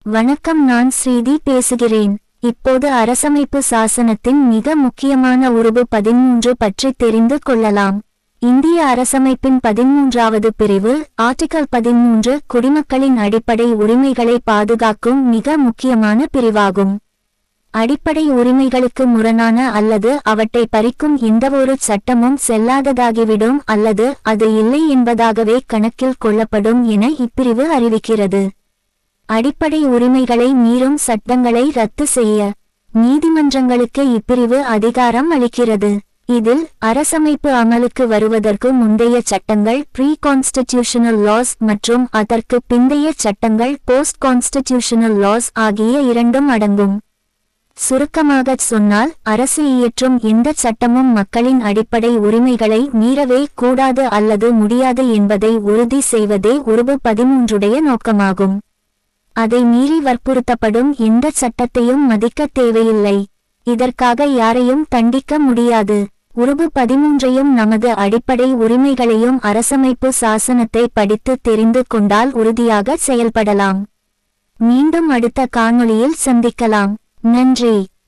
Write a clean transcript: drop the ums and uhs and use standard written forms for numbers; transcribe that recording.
வணக்கம், நான் ஸ்ரீதி பேசுகிறேன். இப்போது அரசமைப்பு சாசனத்தின் மிக முக்கியமான உறுப்பு 13 பற்றி தெரிந்து கொள்ளலாம். இந்திய அரசமைப்பின் 13வது பிரிவு ஆர்டிகல் 13 குடிமக்களின் அடிப்படை உரிமைகளை பாதுகாக்கும் மிக முக்கியமான பிரிவாகும். அடிப்படை உரிமைகளுக்கு முரணான அல்லது அவற்றை பறிக்கும் எந்தவொரு சட்டமும் செல்லாததாகிவிடும் அல்லது அது இல்லை என்பதாகவே கணக்கில் கொள்ளப்படும் என இப்பிரிவு அறிவிக்கிறது. அடிப்படை உரிமைகளை மீறும் சட்டங்களை ரத்து செய்ய நீதிமன்றங்களுக்கு இப்பிரிவு அதிகாரம் அளிக்கிறது. இதில் அரசமைப்பு அமலுக்கு வருவதற்கு முந்தைய சட்டங்கள் ப்ரீ கான்ஸ்டிடியூஷனல் லாஸ் மற்றும் அதற்கு பிந்தைய சட்டங்கள் போஸ்ட் கான்ஸ்டிடியூஷனல் லாஸ் ஆகிய இரண்டும் அடங்கும். சுருக்கமாகச் சொன்னால், அரசு இயற்றும் எந்த சட்டமும் மக்களின் அடிப்படை உரிமைகளை மீறவே கூடாது அல்லது முடியாது என்பதை உறுதி செய்வதே உறுப்பு 13 நோக்கமாகும். அதை மீறி வற்புறுத்தப்படும் எந்த சட்டத்தையும் மதிக்க தேவையில்லை. இதற்காக யாரையும் தண்டிக்க முடியாது. உறுப்பு 13 நமது அடிப்படை உரிமைகளையும் அரசமைப்பு சாசனத்தை படித்து தெரிந்து கொண்டால் உறுதியாக செயல்படலாம். மீண்டும் அடுத்த காணொளியில் சந்திக்கலாம். நன்றி.